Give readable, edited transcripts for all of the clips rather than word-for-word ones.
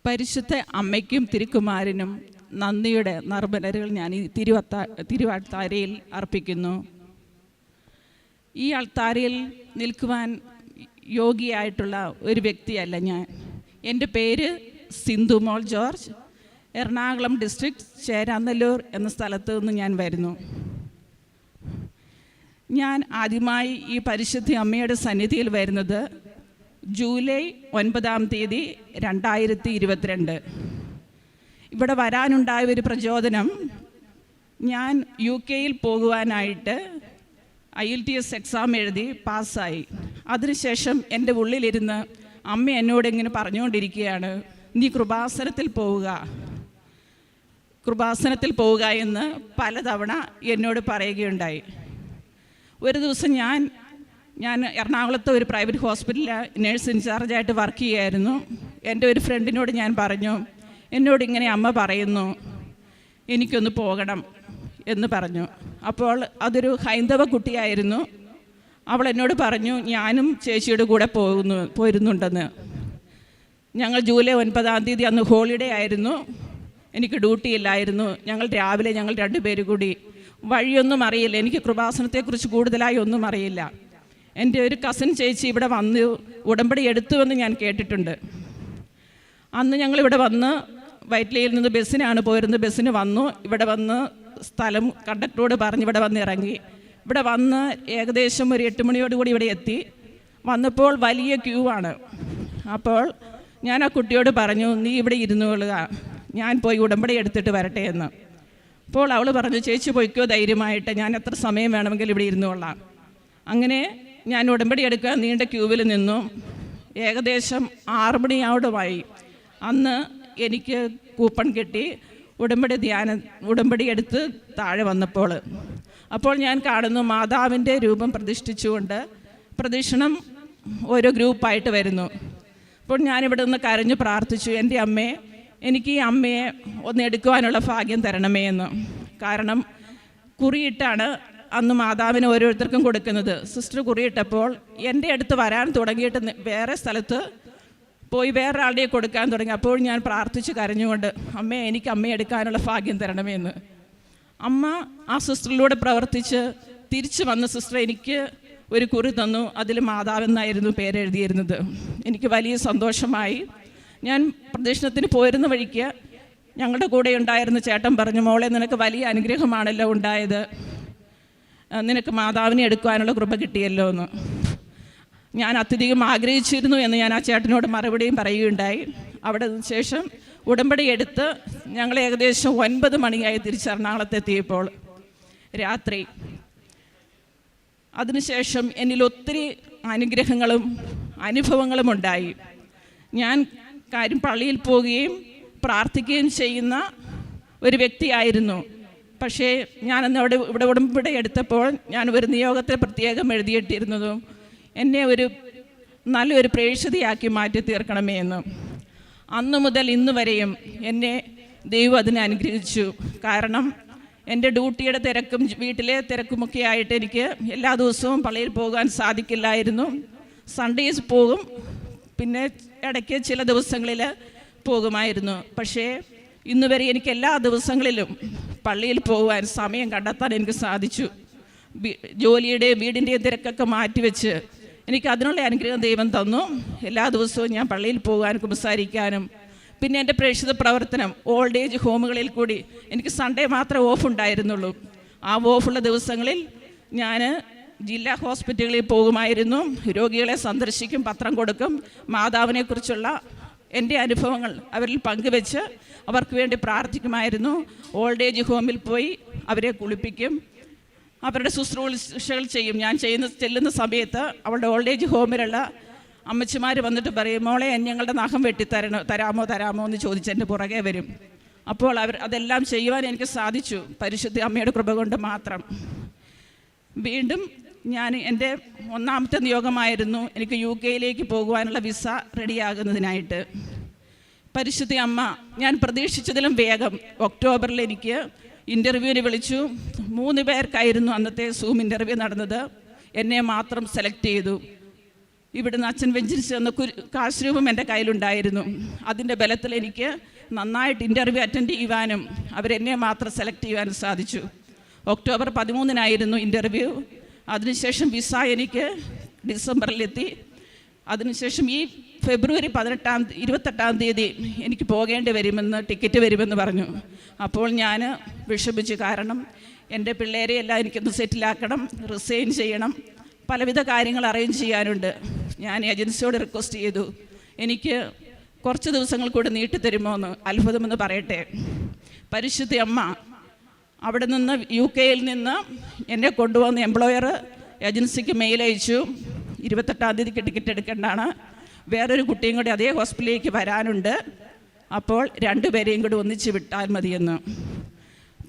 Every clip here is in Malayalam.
പരിശുദ്ധ അമ്മയ്ക്കും തിരുക്കുമാരനും നന്ദിയുടെ നർമ്മലരുകൾ ഞാൻ ഈ തിരുവത്താരയിൽ അർപ്പിക്കുന്നു. ഈ അൾത്താരയിൽ നിൽക്കുവാൻ യോഗ്യയായിട്ടുള്ള ഒരു വ്യക്തിയല്ല ഞാൻ. എൻ്റെ പേര് സിന്ധു മോൾ ജോർജ്. എറണാകുളം ഡിസ്ട്രിക്ട് ചേരാനല്ലൂർ എന്ന സ്ഥലത്ത് നിന്ന് ഞാൻ വരുന്നു. ഞാൻ ആദ്യമായി ഈ പരിശുദ്ധ അമ്മയുടെ സന്നിധിയിൽ വരുന്നത് ജൂലൈ 9 2022. ഇവിടെ വരാനുണ്ടായ ഒരു പ്രചോദനം, ഞാൻ UK പോകുവാനായിട്ട് IELTS എക്സാം എഴുതി പാസ്സായി. അതിനുശേഷം എൻ്റെ ഉള്ളിലിരുന്ന് അമ്മ എന്നോട് ഇങ്ങനെ പറഞ്ഞുകൊണ്ടിരിക്കുകയാണ്, നീ കൃപാസനത്തിൽ പോവുക എന്ന് പലതവണ എന്നോട് പറയുകയുണ്ടായി. ഒരു ദിവസം ഞാൻ എറണാകുളത്തെ ഒരു പ്രൈവറ്റ് ഹോസ്പിറ്റലിൽ നേഴ്സ് ഇൻചാർജായിട്ട് വർക്ക് ചെയ്യുമായിരുന്നു. എൻ്റെ ഒരു ഫ്രണ്ടിനോട് ഞാൻ പറഞ്ഞു, എന്നോട് ഇങ്ങനെ അമ്മ പറയുന്നു, എനിക്കൊന്ന് പോകണം എന്ന് പറഞ്ഞു. അപ്പോൾ അതൊരു ഹൈന്ദവ കുട്ടിയായിരുന്നു. അവൾ എന്നോട് പറഞ്ഞു, ഞാനും ചേച്ചിയുടെ കൂടെ പോരുന്നുണ്ടെന്ന്. ഞങ്ങൾ ജൂലൈ 9 അന്ന് ഹോളിഡേ ആയിരുന്നു. എനിക്ക് ഡ്യൂട്ടി ഇല്ലായിരുന്നു. രാവിലെ ഞങ്ങൾ 2 പേര് കൂടി, വഴിയൊന്നും അറിയില്ല, എനിക്ക് കൃപാസനത്തെക്കുറിച്ച് കൂടുതലായി ഒന്നും അറിയില്ല. എൻ്റെ ഒരു കസിൻ ചേച്ചി ഇവിടെ വന്ന് ഉടമ്പടി എടുത്തുവെന്ന് ഞാൻ കേട്ടിട്ടുണ്ട്. അന്ന് ഞങ്ങളിവിടെ വന്ന് വൈറ്റ്ലയിൽ നിന്ന് ബസ്സിനാണ് പോയിരുന്നത്. ബസ്സിന് വന്നു, ഇവിടെ വന്ന് സ്ഥലം കണ്ടക്ടറോട് പറഞ്ഞ് ഇവിടെ വന്ന് ഇറങ്ങി. ഇവിടെ വന്ന് ഏകദേശം ഒരു 8 മണിയോടുകൂടി ഇവിടെ എത്തി. വന്നപ്പോൾ വലിയ ക്യൂ ആണ്. അപ്പോൾ ഞാൻ ആ കുട്ടിയോട് പറഞ്ഞു, നീ ഇവിടെ ഇരുന്നുകൊള്ളുക, ഞാൻ പോയി ഉടമ്പടി എടുത്തിട്ട് വരട്ടെ എന്ന്. അപ്പോൾ അവൾ പറഞ്ഞു, ചേച്ചി പോയിക്കോ ധൈര്യമായിട്ട്, ഞാൻ എത്ര സമയം വേണമെങ്കിലും ഇവിടെ ഇരുന്നുകൊള്ളാം. അങ്ങനെ ഞാൻ ഉടമ്പടി എടുക്കാൻ നീണ്ട ക്യൂവിൽ നിന്നു. ഏകദേശം 6 മണിയോടുമായി. അന്ന് എനിക്ക് കൂപ്പൺ കിട്ടി. ഉടമ്പടി എടുത്ത് താഴെ വന്നപ്പോൾ ഞാൻ കാണുന്നു, മാതാവിൻ്റെ രൂപം പ്രതിഷ്ഠിച്ചുകൊണ്ട് പ്രദക്ഷിണം ഓരോ ഗ്രൂപ്പായിട്ട് വരുന്നു. അപ്പോൾ ഞാനിവിടെ നിന്ന് കരഞ്ഞു പ്രാർത്ഥിച്ചു, എൻ്റെ അമ്മേ, എനിക്ക് ഈ അമ്മയെ ഒന്ന് എടുക്കുവാനുള്ള ഭാഗ്യം തരണമേ എന്ന്. കാരണം കുറിയിട്ടാണ് അന്ന് മാതാവിന് ഓരോരുത്തർക്കും കൊടുക്കുന്നത്. സിസ്റ്റർ കുറിയിട്ടപ്പോൾ എൻ്റെ അടുത്ത് വരാൻ തുടങ്ങിയിട്ട് വേറെ സ്ഥലത്ത് പോയി വേറൊരാളുടെ കൊടുക്കാൻ തുടങ്ങി. അപ്പോൾ ഞാൻ പ്രാർത്ഥിച്ച് കരഞ്ഞുകൊണ്ട്, അമ്മേ, എനിക്ക് അമ്മയെ എടുക്കാനുള്ള ഭാഗ്യം തരണമേ എന്ന്. അമ്മ ആ സിസ്റ്ററിലൂടെ പ്രവർത്തിച്ച് തിരിച്ചു വന്ന സിസ്റ്റർ എനിക്ക് ഒരു കുറി തന്നു. അതിൽ മാതാവെന്നായിരുന്നു പേരെഴുതിയിരുന്നത്. എനിക്ക് വലിയ സന്തോഷമായി. ഞാൻ പ്രദക്ഷിണത്തിന് പോയിരുന്ന വഴിക്ക് ഞങ്ങളുടെ കൂടെ ഉണ്ടായിരുന്ന ചേട്ടൻ പറഞ്ഞു, മോളെ, നിനക്ക് വലിയ അനുഗ്രഹമാണല്ലോ ഉണ്ടായത്, നിനക്ക് മാതാവിനെ എടുക്കുവാനുള്ള കൃപ കിട്ടിയല്ലോ എന്ന്. ഞാൻ അത്യധികം ആഗ്രഹിച്ചിരുന്നു എന്ന് ഞാൻ ആ ചേട്ടനോട് മറുപടിയും പറയുകയുണ്ടായി. അവിടെ ശേഷം ഉടമ്പടി എടുത്ത് ഞങ്ങൾ ഏകദേശം 9 മണിയായി തിരിച്ച് എറണാകുളത്തെത്തിയപ്പോൾ രാത്രി. അതിനുശേഷം എന്നിൽ ഒത്തിരി അനുഗ്രഹങ്ങളും അനുഭവങ്ങളും ഉണ്ടായി. ഞാൻ പള്ളിയിൽ പോവുകയും പ്രാർത്ഥിക്കുകയും ചെയ്യുന്ന ഒരു വ്യക്തിയായിരുന്നു. പക്ഷേ ഞാനന്ന് ഇവിടെ ഉടമ്പടി എടുത്തപ്പോൾ ഞാൻ ഒരു നിയോഗത്തെ പ്രത്യേകം എഴുതിയിട്ടിരുന്നതും, എന്നെ നല്ലൊരു പ്രേക്ഷിതയാക്കി മാറ്റി തീർക്കണമേ എന്ന്. അന്നു മുതൽ ഇന്ന് വരെയും എന്നെ ദൈവം അതിനെ അനുഗ്രഹിച്ചു. കാരണം എൻ്റെ ഡ്യൂട്ടിയുടെ തിരക്കും വീട്ടിലെ തിരക്കുമൊക്കെ ആയിട്ട് എനിക്ക് എല്ലാ ദിവസവും പള്ളിയിൽ പോകാൻ സാധിക്കില്ലായിരുന്നു. സൺഡേസ് പോകും, പിന്നെ ഇടയ്ക്ക് ചില ദിവസങ്ങളിൽ പോകുമായിരുന്നു. പക്ഷേ ഇന്ന് വരെ എനിക്ക് എല്ലാ ദിവസങ്ങളിലും പള്ളിയിൽ പോകുവാൻ സമയം കണ്ടെത്താൻ എനിക്ക് സാധിച്ചു. ജോലിയുടെയും വീടിൻ്റെയും തിരക്കൊക്കെ മാറ്റിവെച്ച് എനിക്ക് അതിനുള്ള അനുഗ്രഹം ദൈവം തന്നു. എല്ലാ ദിവസവും ഞാൻ പള്ളിയിൽ പോകാനും കുമ്പസാരിക്കാനും, പിന്നെ എൻ്റെ പ്രേക്ഷിത പ്രവർത്തനം ഓൾഡ് ഏജ് ഹോമുകളിൽ കൂടി എനിക്ക് സൺഡേ മാത്രമേ ഓഫ് ഉണ്ടായിരുന്നുള്ളൂ. ആ ഓഫുള്ള ദിവസങ്ങളിൽ ഞാൻ ജില്ലാ ഹോസ്പിറ്റലുകളിൽ പോകുമായിരുന്നു. രോഗികളെ സന്ദർശിക്കും, പത്രം കൊടുക്കും, മാതാവിനെക്കുറിച്ചുള്ള എൻ്റെ അനുഭവങ്ങൾ അവരിൽ പങ്കുവെച്ച് അവർക്ക് വേണ്ടി പ്രാർത്ഥിക്കുമായിരുന്നു. ഓൾഡ് ഏജ് ഹോമിൽ പോയി അവരെ കുളിപ്പിക്കും, അവരുടെ ശുശ്രൂഷകൾ ചെയ്യും. ഞാൻ ചെല്ലുന്ന സമയത്ത് അവളുടെ ഓൾഡ് ഏജ് ഹോമിലുള്ള അമ്മച്ചിമാർ വന്നിട്ട് പറയും, മോളെ, ഞങ്ങളുടെ നഖം തരാമോ എന്ന് ചോദിച്ച് എൻ്റെ പുറകെ വരും. അപ്പോൾ അതെല്ലാം ചെയ്യുവാൻ എനിക്ക് സാധിച്ചു, പരിശുദ്ധ അമ്മയുടെ കൃപ കൊണ്ട് മാത്രം. വീണ്ടും എൻ്റെ 1ാമത്തെ നിയോഗമായിരുന്നു എനിക്ക് UK പോകുവാനുള്ള വിസ റെഡിയാകുന്നതിനായിട്ട്. പരിശുദ്ധ അമ്മ ഞാൻ പ്രതീക്ഷിച്ചതിലും വേഗം ഒക്ടോബറിൽ എനിക്ക് ഇൻ്റർവ്യൂവിന് വിളിച്ചു. 3 പേർക്കായിരുന്നു അന്നത്തെ സൂം ഇൻ്റർവ്യൂ നടന്നത്. എന്നെ മാത്രം സെലക്ട് ചെയ്തു. ഇവിടുന്ന് അച്ഛൻ വെഞ്ചരിച്ച് തന്ന കാശ് രൂപം എൻ്റെ കയ്യിലുണ്ടായിരുന്നു. അതിൻ്റെ ബലത്തിൽ എനിക്ക് നന്നായിട്ട് ഇൻ്റർവ്യൂ അറ്റൻഡ് ചെയ്യുവാനും അവരെന്നെ മാത്രം സെലക്ട് ചെയ്യാനും സാധിച്ചു. October 13 interview. അതിനുശേഷം വിസ എനിക്ക് ഡിസംബറിലെത്തി. അതിനുശേഷം ഈ ഫെബ്രുവരി 28 തീയതി എനിക്ക് പോകേണ്ടി വരുമെന്ന്, ടിക്കറ്റ് വരുമെന്ന് പറഞ്ഞു. അപ്പോൾ ഞാൻ വിഷമിച്ചു. കാരണം എൻ്റെ പിള്ളേരെ എല്ലാം എനിക്കൊന്ന് സെറ്റിലാക്കണം, റിസൈൻ ചെയ്യണം, പലവിധ കാര്യങ്ങൾ അറേഞ്ച് ചെയ്യാനുണ്ട്. ഞാൻ ഏജൻസിയോട് റിക്വസ്റ്റ് ചെയ്തു, എനിക്ക് കുറച്ച് ദിവസങ്ങൾ കൂടെ നീട്ടിത്തരുമോ എന്ന്. അത്ഭുതമെന്ന് പറയട്ടെ, പരിശുദ്ധ അമ്മ അവിടെ നിന്ന് UK നിന്ന് എന്നെ കൊണ്ടുവന്ന എംപ്ലോയർ ഏജൻസിക്ക് മെയിൽ അയച്ചു. 28 തീയതിക്ക് ടിക്കറ്റ് എടുക്കേണ്ടതാണ്, വേറൊരു കുട്ടിയും കൂടി അതേ ഹോസ്പിറ്റലിലേക്ക് വരാനുണ്ട്, അപ്പോൾ 2 പേരെയും കൂടി ഒന്നിച്ച് വിട്ടാൽ മതിയെന്ന്.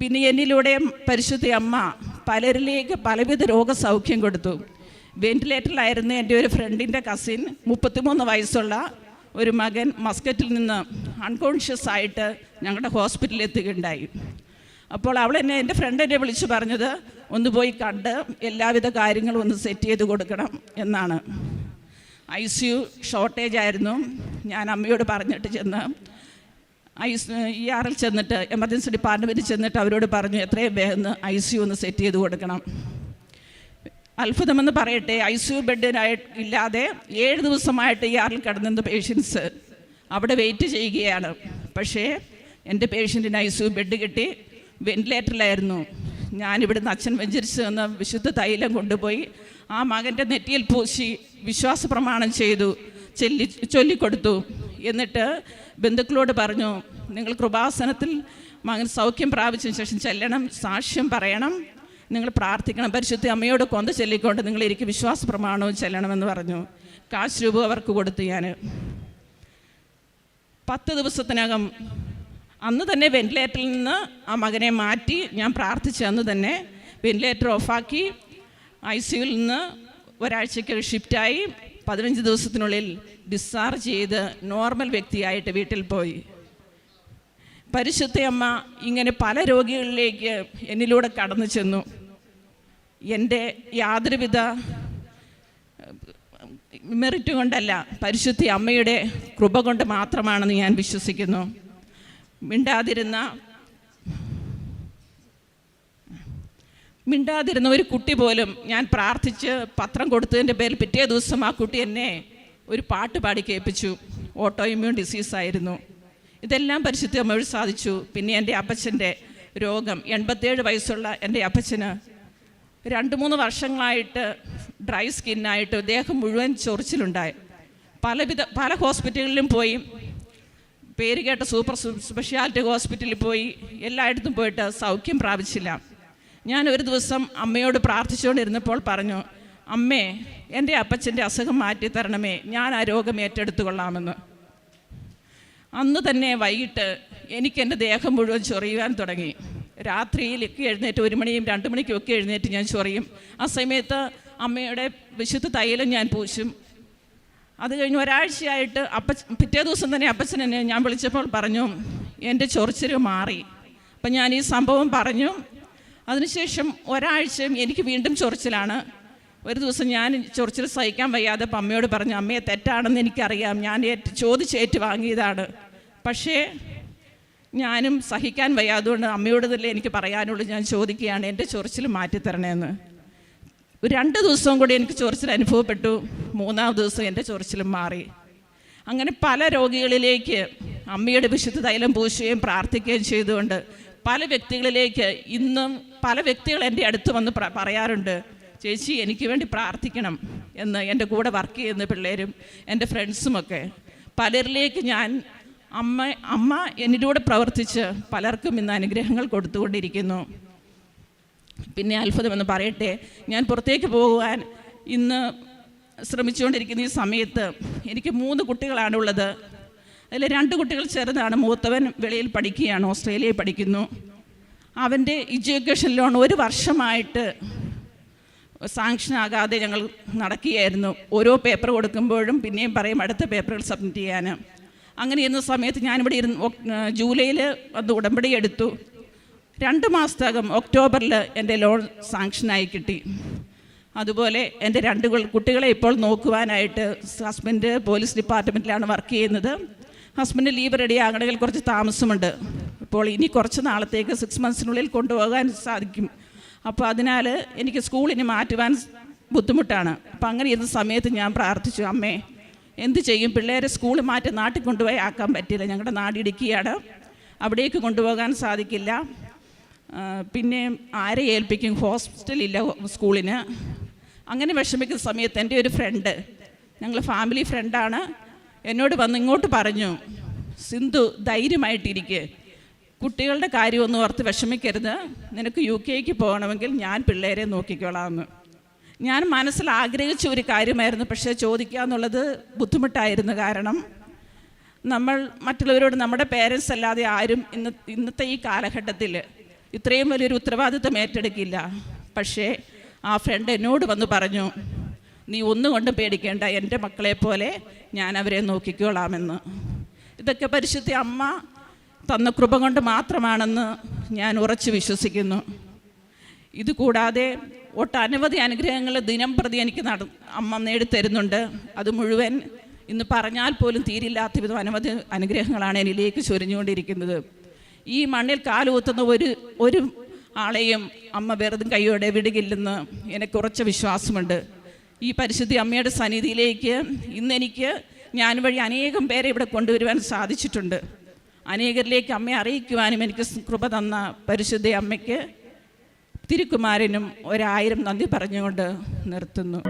പിന്നെ എന്നിലൂടെ പരിശുദ്ധ അമ്മ പലരിലേക്ക് പലവിധ രോഗസൗഖ്യം കൊടുത്തു. വെന്റിലേറ്ററിലായിരുന്ന എൻ്റെ ഒരു ഫ്രണ്ടിൻ്റെ കസിൻ 33 വയസ്സുള്ള ഒരു മകൻ മസ്കറ്റിൽ നിന്ന് അൺകോൺഷ്യസ് ആയിട്ട് ഞങ്ങളുടെ ഹോസ്പിറ്റലിൽ എത്തുകയുണ്ടായി. അപ്പോൾ എൻ്റെ ഫ്രണ്ട് എന്നെ വിളിച്ച് പറഞ്ഞത് ഒന്ന് പോയി കണ്ട് എല്ലാവിധ കാര്യങ്ങളും ഒന്ന് സെറ്റ് ചെയ്ത് കൊടുക്കണം എന്നാണ്. ICU ഷോർട്ടേജ് ആയിരുന്നു. ഞാൻ അമ്മയോട് പറഞ്ഞിട്ട് ചെന്ന് ER ചെന്നിട്ട് എമർജൻസി ഡിപ്പാർട്ട്മെൻറ്റിൽ ചെന്നിട്ട് അവരോട് പറഞ്ഞു എത്രയും വേഗം ICU ഒന്ന് സെറ്റ് ചെയ്ത് കൊടുക്കണം. അത്ഭുതമെന്ന് പറയട്ടെ, ICU ബെഡിനായിട്ട് ഇല്ലാതെ 7 ദിവസമായിട്ട് ER കിടന്നിരുന്ന പേഷ്യൻസ് അവിടെ വെയിറ്റ് ചെയ്യുകയാണ്. പക്ഷേ എൻ്റെ പേഷ്യൻറ്റിന് ICU ബെഡ് കിട്ടി. വെന്റിലേറ്ററിലായിരുന്നു. ഞാനിവിടുന്ന് അച്ഛൻ വെഞ്ചരിച്ച് തന്ന വിശുദ്ധ തൈലം കൊണ്ടുപോയി ആ മകൻ്റെ നെറ്റിയിൽ പൂശി വിശ്വാസ പ്രമാണം ചെയ്തു, ചൊല്ലിക്കൊടുത്തു. എന്നിട്ട് ബന്ധുക്കളോട് പറഞ്ഞു, നിങ്ങൾ കൃപാസനത്തിൽ മകൻ സൗഖ്യം പ്രാപിച്ചതിന് ശേഷം ചെല്ലണം, സാക്ഷ്യം പറയണം, നിങ്ങൾ പ്രാർത്ഥിക്കണം, പരിശുദ്ധ അമ്മയോട് കൊന്ത ചൊല്ലിക്കൊണ്ട് നിങ്ങൾ എനിക്ക് വിശ്വാസ പ്രമാണവും ചെല്ലണമെന്ന് പറഞ്ഞു. കാശ് രൂപ അവർക്ക് കൊടുത്തു. ഞാൻ 10 ദിവസത്തിനകം അന്ന് തന്നെ വെന്റിലേറ്ററിൽ നിന്ന് ആ മകനെ മാറ്റി. ഞാൻ പ്രാർത്ഥിച്ച അന്ന് തന്നെ വെന്റിലേറ്റർ ഓഫാക്കി ICUവിൽ നിന്ന് ഒരാഴ്ചയ്ക്ക് ഷിഫ്റ്റായി 15 ദിവസത്തിനുള്ളിൽ ഡിസ്ചാർജ് ചെയ്ത് നോർമൽ വ്യക്തിയായിട്ട് വീട്ടിൽ പോയി. പരിശുദ്ധ അമ്മ ഇങ്ങനെ പല രോഗികളിലേക്ക് എന്നിലൂടെ കടന്നു ചെന്നു. എൻ്റെ യാതൊരുവിധ മെറിറ്റ് കൊണ്ടല്ല, പരിശുദ്ധ അമ്മയുടെ കൃപ കൊണ്ട് മാത്രമാണെന്ന് ഞാൻ വിശ്വസിക്കുന്നു. മിണ്ടാതിരുന്ന ഒരു കുട്ടി പോലും ഞാൻ പ്രാർത്ഥിച്ച് പത്രം കൊടുത്തതിൻ്റെ പേരിൽ പിറ്റേ ദിവസം ആ കുട്ടി എന്നെ ഒരു പാട്ട് പാടി കേൾപ്പിച്ചു. ഓട്ടോ ഇമ്മ്യൂൺ ഡിസീസായിരുന്നു. ഇതെല്ലാം പരിശുദ്ധ അമ്മ വഴി സാധിച്ചു. പിന്നെ എൻ്റെ അപ്പച്ചൻ്റെ രോഗം, 87 വയസ്സുള്ള എൻ്റെ അപ്പച്ചന് 2-3 വർഷങ്ങളായിട്ട് ഡ്രൈ സ്കിന്നായിട്ട് ദേഹം മുഴുവൻ ചൊറിച്ചിലുണ്ടായി. പല ഹോസ്പിറ്റലുകളിലും പോയി, പേര് കേട്ട സൂപ്പർ സ്പെഷ്യാലിറ്റി ഹോസ്പിറ്റലിൽ പോയി, എല്ലായിടത്തും പോയിട്ട് സൗഖ്യം പ്രാപിച്ചില്ല. ഞാൻ ഒരു ദിവസം അമ്മയോട് പ്രാർത്ഥിച്ചുകൊണ്ടിരുന്നപ്പോൾ പറഞ്ഞു, അമ്മേ എൻ്റെ അപ്പച്ചൻ്റെ അസുഖം മാറ്റി തരണമേ, ഞാൻ ആ രോഗം ഏറ്റെടുത്തു കൊള്ളാമെന്ന്. അന്ന് തന്നെ വൈകിട്ട് എനിക്കെൻ്റെ ദേഹം മുഴുവൻ ചൊറിയുവാൻ തുടങ്ങി. രാത്രിയിലൊക്കെ എഴുന്നേറ്റ് 1 മണിയും 2 മണിക്കും ഒക്കെ എഴുന്നേറ്റ് ഞാൻ ചൊറിയും. ആ സമയത്ത് അമ്മയുടെ വിശുദ്ധ തൈലം ഞാൻ പൂശും. അത് കഴിഞ്ഞ് ഒരാഴ്ചയായിട്ട് പിറ്റേ ദിവസം തന്നെ അപ്പച്ചൻ എന്നെ ഞാൻ വിളിച്ചപ്പോൾ പറഞ്ഞു എൻ്റെ ചൊറിച്ചിൽ മാറി. അപ്പം ഞാൻ ഈ സംഭവം പറഞ്ഞു. അതിനുശേഷം ഒരാഴ്ചയും എനിക്ക് വീണ്ടും ചൊറിച്ചിലാണ്. ഒരു ദിവസം ഞാൻ ചൊറിച്ചിൽ സഹിക്കാൻ വയ്യാതെ അമ്മയോട് പറഞ്ഞു, അമ്മയെ തെറ്റാണെന്ന് എനിക്കറിയാം, ഞാൻ ചോദിച്ചേറ്റ് വാങ്ങിയതാണ്, പക്ഷേ ഞാനും സഹിക്കാൻ വയ്യാതുകൊണ്ട് അമ്മയോട് തന്നെ എനിക്ക് പറയാനുള്ളൂ. ഞാൻ ചോദിക്കുകയാണ്, എൻ്റെ ചൊറിച്ചിൽ മാറ്റിത്തരണേന്ന്. 2 ദിവസവും കൂടി എനിക്ക് ചൊറിച്ചിൽ അനുഭവപ്പെട്ടു. 3-ാം ദിവസം എൻ്റെ ചൊറിച്ചിലും മാറി. അങ്ങനെ പല രോഗികളിലേക്ക് അമ്മയുടെ വിശുദ്ധ തൈലം പൂശുകയും പ്രാർത്ഥിക്കുകയും ചെയ്തുകൊണ്ട് പല വ്യക്തികളിലേക്ക് ഇന്നും പല വ്യക്തികൾ എൻ്റെ അടുത്ത് വന്ന് പറയാറുണ്ട്, ചേച്ചി എനിക്ക് വേണ്ടി പ്രാർത്ഥിക്കണം എന്ന്. എൻ്റെ കൂടെ വർക്ക് ചെയ്യുന്ന പിള്ളേരും എൻ്റെ ഫ്രണ്ട്സുമൊക്കെ പലരിലേക്ക് ഞാൻ അമ്മ എന്നിലൂടെ പ്രവർത്തിച്ച് പലർക്കും ഇന്ന് അനുഗ്രഹങ്ങൾ കൊടുത്തുകൊണ്ടിരിക്കുന്നു. പിന്നെ അത്ഭുതമെന്ന് പറയട്ടെ, ഞാൻ പുറത്തേക്ക് പോകുവാൻ ഇന്ന് ശ്രമിച്ചുകൊണ്ടിരിക്കുന്ന ഈ സമയത്ത് എനിക്ക് 3 കുട്ടികളാണുള്ളത്. അതിൽ 2 കുട്ടികൾ ചെറുതാണ്. മൂത്തവൻ വെളിയിൽ പഠിക്കുകയാണ്, ഓസ്ട്രേലിയയിൽ പഠിക്കുന്നു. അവൻ്റെ എഡ്യൂക്കേഷൻ ലോൺ 1 വർഷമായിട്ട് സാങ്ഷൻ ആകാതെ ഞങ്ങൾ നടക്കുകയായിരുന്നു. ഓരോ പേപ്പർ കൊടുക്കുമ്പോഴും പിന്നെയും പറയും അടുത്ത പേപ്പറുകൾ സബ്മിറ്റ് ചെയ്യാൻ. അങ്ങനെ ഇരുന്ന സമയത്ത് ഞാനിവിടെ ജൂലൈയിൽ അത് ഉടമ്പടി എടുത്തു. 2 മാസത്തകം ഒക്ടോബറിൽ എൻ്റെ ലോൺ സാങ്ഷനായി കിട്ടി. അതുപോലെ എൻ്റെ 2 കുട്ടികളെ ഇപ്പോൾ നോക്കുവാനായിട്ട് ഹസ്ബൻഡ് പോലീസ് ഡിപ്പാർട്ട്മെൻറ്റിലാണ് വർക്ക് ചെയ്യുന്നത്. ഹസ്ബൻഡ് ലീവ് റെഡി ആകണമെങ്കിൽ കുറച്ച് താമസമുണ്ട്. അപ്പോൾ ഇനി കുറച്ച് നാളത്തേക്ക് 6 മന്ത്സിനുള്ളിൽ കൊണ്ടുപോകാൻ സാധിക്കും. അപ്പോൾ അതിനാൽ എനിക്ക് സ്കൂളിന് മാറ്റുവാൻ ബുദ്ധിമുട്ടാണ്. അപ്പം അങ്ങനെ ഇരുന്ന സമയത്ത് ഞാൻ പ്രാർത്ഥിച്ചു, അമ്മേ എന്ത് ചെയ്യും, പിള്ളേരെ സ്കൂൾ മാറ്റി നാട്ടിൽ കൊണ്ടുപോയി ആക്കാൻ പറ്റില്ല, ഞങ്ങളുടെ നാട് ഇടുക്കിയാണ്, അവിടേക്ക് കൊണ്ടുപോകാൻ സാധിക്കില്ല, പിന്നെ ആരെ ഏൽപ്പിക്കും, ഹോസ്പിറ്റലില്ല സ്കൂളിന്. അങ്ങനെ വിഷമിക്കുന്ന സമയത്ത് എൻ്റെ ഒരു ഫ്രണ്ട്, ഞങ്ങൾ ഫാമിലി ഫ്രണ്ടാണ്, എന്നോട് വന്ന് ഇങ്ങോട്ട് പറഞ്ഞു, സിന്ധു ധൈര്യമായിട്ടിരിക്കുക, കുട്ടികളുടെ കാര്യമൊന്നും ഓർത്ത് വിഷമിക്കരുത്, നിനക്ക് UK പോകണമെങ്കിൽ ഞാൻ പിള്ളേരെ നോക്കിക്കോളാമെന്ന്. ഞാൻ മനസ്സിൽ ആഗ്രഹിച്ച ഒരു കാര്യമായിരുന്നു, പക്ഷേ ചോദിക്കുക എന്നുള്ളത് ബുദ്ധിമുട്ടായിരുന്നു. കാരണം നമ്മൾ മറ്റുള്ളവരോട് നമ്മുടെ പേരൻസ് അല്ലാതെ ആരും ഇന്നത്തെ ഈ കാലഘട്ടത്തിൽ ഇത്രയും വലിയൊരു ഉത്തരവാദിത്വം ഏറ്റെടുക്കില്ല. പക്ഷേ ആ ഫ്രണ്ട് എന്നോട് വന്ന് പറഞ്ഞു, നീ ഒന്നുകൊണ്ടും പേടിക്കേണ്ട, എൻ്റെ മക്കളെ പോലെ ഞാൻ അവരെ നോക്കിക്കോളാമെന്ന്. ഇതൊക്കെ പരിശുദ്ധ അമ്മ തന്ന കൃപ കൊണ്ട് മാത്രമാണെന്ന് ഞാൻ ഉറച്ചു വിശ്വസിക്കുന്നു. ഇതുകൂടാതെ ഒട്ടനവധി അനുഗ്രഹങ്ങൾ ദിനം പ്രതി എനിക്ക് അമ്മ നേടിത്തരുന്നുണ്ട്. അത് മുഴുവൻ ഇന്ന് പറഞ്ഞാൽ പോലും തീരില്ലാത്ത വിധം അനവധി അനുഗ്രഹങ്ങളാണ് എന്നിലേക്ക് ചൊരിഞ്ഞുകൊണ്ടിരിക്കുന്നത്. ഈ മണ്ണിൽ കാലുകുത്തുന്ന ഒരു ആളെയും അമ്മ വെറുതെ കൈയോടെ വിടുകില്ലെന്ന് എനിക്ക് ഉറച്ച വിശ്വാസമുണ്ട്. ഈ പരിശുദ്ധ അമ്മയുടെ സന്നിധിയിലേക്ക് ഇന്നെനിക്ക് ഞാൻ വഴി അനേകം പേരെ ഇവിടെ കൊണ്ടുവരുവാൻ സാധിച്ചിട്ടുണ്ട്. അനേകരിലേക്ക് അമ്മയെ അറിയിക്കുവാനും എനിക്ക് കൃപ തന്ന പരിശുദ്ധ അമ്മയ്ക്ക് തിരുക്കുമാരനും 1000 നന്ദി പറഞ്ഞുകൊണ്ട് നിർത്തുന്നു.